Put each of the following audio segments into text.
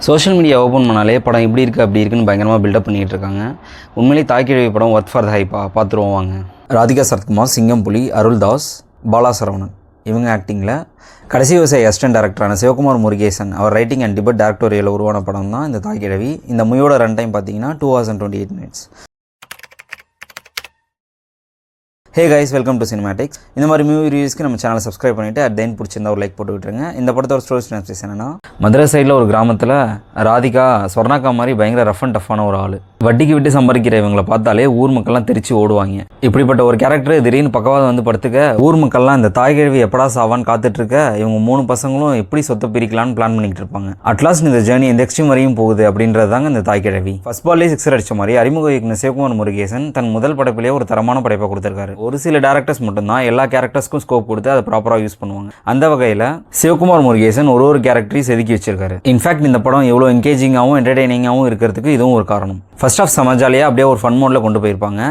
Social media open பண்ணாலே படம் இப்படி இருக்குது அப்படி இருக்குன்னு பயங்கரமாக பில்டப் பண்ணிகிட்டு இருக்காங்க. உண்மையிலேயே தாய்க்கிழவி படம் ஒர்த் ஃபார் த ஹைப்பா பார்த்துருவோம் வாங்க. ராதிகா சரத்குமார், சிங்கம் புலி, அருள்தாஸ், பாலா சரவணன் இவங்க ஆக்டிங்கில் கடைசி விவசாய அசிஸ்டன்ட் டேரக்டரான சிவகுமார் முருகேசன் அவர் ரைட்டிங் அண்ட் டிபெட் டேரக்டோரியல் உருவான படம் தான் இந்த தாய்க்கிழவி. இந்த மூவியோட ரன் டைம் பார்த்தீங்கன்னா 2 hours and 28 minutes. Hey guys, welcome to cinematics. இந்த மாதிரி மூவி ரிவ்யூஸ்க்கு நம்ம சேனலை சப்ஸ்கிரைப் பண்ணிவிட்டு அட் தென் பிடிச்சிருந்தா ஒரு லைக் போட்டு விட்டுருங்க. இந்த படத்தோட ஸ்டோரி சினாப்சிஸ் என்னன்னா, மதுரை சைடில் ஒரு கிராமத்தில் ராதிகா சொர்ணாக்கா மாதிரி பயங்கர ரஃப் அண்ட் டஃப்பான ஒரு ஆள். வட்டிக்கு விட்டு சம்பாதிக்கிற இவங்களை பார்த்தாலே ஊர் மக்கள்லாம் தெரிச்சு ஓடுவாங்க. இப்படிப்பட்ட ஒரு கேரக்டர் திடீர்னு பக்கவாதம் வந்து படுத்துக்க ஊர் மக்கள்லாம் இந்த தாய்க்கிழவி எப்படா சாவான்னு காத்துட்டு இருக்க இவங்க 3 பசங்களும் எப்படி சொத்தை பிரிக்கலான்னு பிளான் பண்ணிக்கிட்டு இருப்பாங்க. அட்லாஸ்ட் இந்த ஜேர்னி எந்த எக்ஸ்ட்ரீம் வரையும் போகுது அப்படின்றது தாங்க இந்த தாய்க்கிழவி. ஃபர்ஸ்ட் பால்லே 6 அடிச்ச மாதிரி அறிமுக இயக்குனர் சிவகுமார் முருகேசன் தன் முதல் படைப்பிலேயே ஒரு தரமான படைப்பை கொடுத்திருக்காரு. ஒரு சில டேரக்டர்ஸ் மட்டும்தான் எல்லா கேரக்டர்ஸ்க்கும் ஸ்கோப் கொடுத்து அதை ப்ராப்பராக யூஸ் பண்ணுவாங்க. அந்த வகையில் சிவகுமார் முருகேசன் ஒரு கேரக்டரையும் செதுக்கி வச்சிருக்காரு. இன்ஃபேக்ட் இந்த படம் எவ்வளோ என்கேஜிங்காகவும் என்டர்டெய்னிங்காகவும் இருக்கிறதுக்கு இதுவும் ஒரு காரணம். ஃபர்ஸ்ட் ஆஃப் சமாஜாலியாக அப்படியே ஒரு ஃபன் மோடில் கொண்டு போயிருப்பாங்க.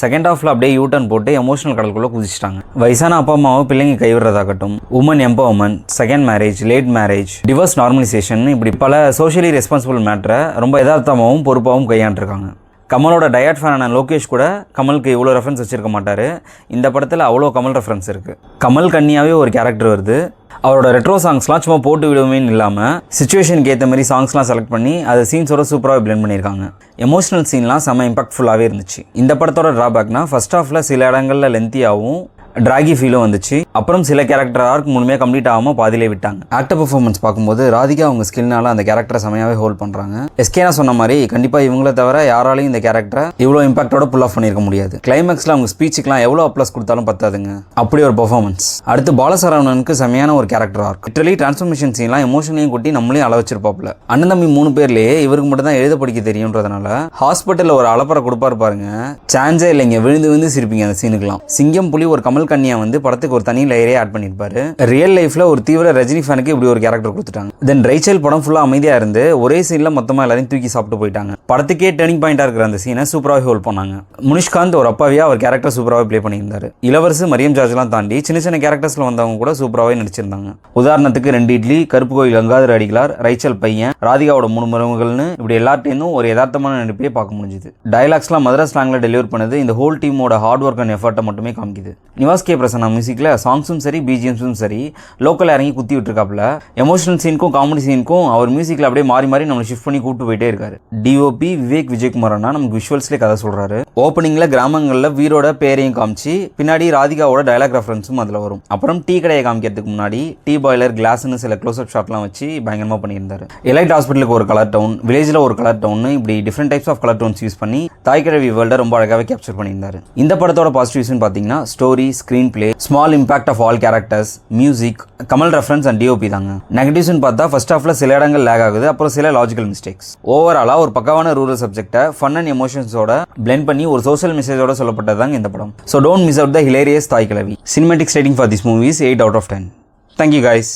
செகண்ட் ஹாஃபில் அப்படியே யூட்டர்ன் போட்டு எமோஷனல் கடலுக்குள்ளே குதிச்சிட்டாங்க. வயசான அப்பா அம்மாவை பிள்ளைங்க கைவிடுறதாகட்டும், women empowerment, second marriage, late marriage, divorce normalisation, இப்படி பல சோஷியலி ரெஸ்பான்சிபிள் மேட்டரை ரொம்ப யதார்த்தமாகவும் பொறுப்பாகவும் கையாண்டிருக்காங்க. கமலோட டயட் ஃபேனான லோகேஷ் கூட கமலுக்கு இவ்வளோ ரெஃபரன்ஸ் வச்சிருக்க மாட்டார். இந்த படத்தில் அவ்வளோ கமல் ரெஃபரன்ஸ் இருக்குது. கமல் கன்னியாவே ஒரு கேரக்டர் வருது. அவரோட ரெட்ரோ சாங்ஸ்லாம் சும்மா போட்டு விடுவேன்னு இல்லாமல் சிச்சுவேஷனுக்கு ஏற்ற மாதிரி சாங்ஸ்லாம் செலக்ட் பண்ணி அதை சீன்ஸோட சூப்பராக பிளெண்ட் பண்ணியிருக்காங்க. எமோஷனல் சீன்லாம் செம்ம இம்பாக்ட்ஃபுல்லாகவே இருந்துச்சு. இந்த படத்தோட ட்ராபேக்னா ஃபர்ஸ்ட் ஹாஃபில் சில இடங்களில் லென்த்தியாகவும் ட்ராகி ஃபீலும் வந்துச்சு. அப்புறம் சில கேரக்டர் ஆர்க் முழுமையாக கம்ப்ளீட் ஆகாமல் பாதியிலே விட்டாங்க. ஆக்டர் பெர்ஃபார்மன்ஸ் பார்க்கும்போது ராதிகா அவங்க ஸ்கில்னால அந்த கேரக்டரை செமையாகவே ஹோல்ட் பண்ணுறாங்க. எஸ்கேனா சொன்ன மாதிரி கண்டிப்பாக இவங்கள தவிர யாராலையும் இந்த கேரக்டரை இவ்வளோ இம்பாக்டோட புல் ஆஃப் பண்ணியிருக்க முடியாது. கிளைமேக்ஸில் அவங்க ஸ்பீச்சுக்கெலாம் எவ்வளோ அப்ளஸ் கொடுத்தாலும் பத்தாதுங்க, அப்படி ஒரு பெர்ஃபார்மன்ஸ். அடுத்து பாலசரவணனுக்கு செமையான ஒரு கேரக்டர் ஆர்க். லிட்டரலி டிரான்ஸ்ஃபர்மேஷன் சீன்லாம் எமோஷனையும் கூட்டி நம்மளையும் அள வச்சிருப்பாப்புல. அண்ணன் தம்பி 3 பேர்லேயே இவருக்கு மட்டும் தான் எழுத படிக்க தெரியுன்றதுனால ஹாஸ்பிட்டலில் ஒரு அலப்பறை கொடுப்பாரு பாருங்க, சான்ஸே இல்லைங்க. விழுந்து சிரிப்பீங்க அந்த சீனுக்குலாம். சிங்கம் புலி ஒரு கமல் கன்னியா வந்து படத்துக்கு ஒரு தனி லேயரே ஆட் பண்ணியிருப்பாரு. ரியல் லைஃப்ல ஒரு தீவிர ரஜினி ஃபேனுக்கு இப்படி ஒரு கேரக்டர் கொடுத்துட்டாங்க. தென் ரைச்சல் படம் ஃபுல்லா அமைதியா இருந்து ஒரே சீன்ல மொத்தமா எல்லாரையும் தூக்கி சாப்பிட்டு போயிட்டாங்க. படத்துக்கே டர்னிங் பாயிண்டா இருக்கிற அந்த சீனை சூப்பராகவே ஹோல்ட் பண்ணாங்க. முனிஷ்காந்த் ஒரு அப்பாவியா அவர் கேரக்டர் சூப்பராகவே ப்ளே பண்ணியிருந்தாரு. இளவரசு, மரியம் ஜார்ஜ்லாம் தாண்டி சின்ன கேரக்டர்ஸ்ல வந்தவங்க கூட சூப்பராகவே நடிச்சிருந்தாங்க. உதாரணத்துக்கு 2 இட்லி, கருப்பு கோயில் கங்காதர அடிகளார், ரைச்சல் பையன், ராதிகாவோட 3 மருமகள்னு இப்படி எல்லாத்தையும் ஒரு யதார்த்தமான நடிப்பே பார்க்க முடிஞ்சுது. டயலாக்ஸ்லாம் மதுரை ஸ்லாங்ல டெலிவர் பண்ணது இந்த ஹோல் டீமோட ஹார்ட் ஒர்க் அண்ட் எஃபர்ட்டை மட்டுமே காமிக்குது. நிவாஸ் கே பிரசன்னா மியூசிக்ல சாங்ஸும் சரி, பிஜிஎம்ஸும் சரி, லோக்கல் இறங்கி குத்தி விட்டுருக்காப்புல. எமோஷனல் சீனுக்கும் காமெடி சீனுக்கும் அவர் மியூசிக்ல அப்படியே மாறி நம்மளை ஷிஃப்ட் பண்ணி கூப்பிட்டு போயிட்டே இருக்காரு. டிஓபி விவேக் விஜயகுமார் அண்ணா நமக்கு விஷுவல்ஸ்லேயே கதை சொல்றாரு. ஓப்பனிங்ல கிராமங்களில் வீரோட பேரையும் காமிச்சு பின்னாடி ராதிகாவோட டயலாக் ரெஃபரன்ஸும் அதில் வரும். அப்புறம் டீ கடையை காமிக்கிறதுக்கு முன்னாடி டீ பாய்லர், கிளாஸ்னு சில க்ளோஸ்அப் ஷாட்லாம் வச்சு பயங்கரமாக பண்ணியிருந்தாரு. எலைட் ஹாஸ்பிட்டலுக்கு ஒரு கலர் டவுன், வில்லேஜில் ஒரு கலர் டவுன், இப்படி different types of colour tones use பண்ணி தாய்க்கிழவி வேர்ல்டை ரொம்ப அழகாகவே கேப்சர் பண்ணியிருந்தாரு. இந்த படத்தோட பாசிட்டிவ்ஸ்னு பார்த்தீங்கன்னா story, screenplay, small impact of all characters, music, Kamal reference and DOP தாங்க. நெகட்டிவ்ஸ்னு பார்த்தா ஃபர்ஸ்ட் ஹாஃப்ல சில இடங்கள் லேக் ஆகுது, அப்புறம் சில லாஜிக்கல் மிஸ்டேக்ஸ். ஓவராலா ஒரு பக்காவான ரூரல் சப்ஜெக்ட்டை ஃபன் அண்ட் எமோஷன்ஸோட பிளெண்ட் பண்ணி ஒரு சோஷியல் மெசேஜோட சொல்லப்பட்டதாங்க இந்த படம். So don't miss out the hilarious Thaikizhavi. Cinematics rating for this movie is 8 out of 10. Thank you guys.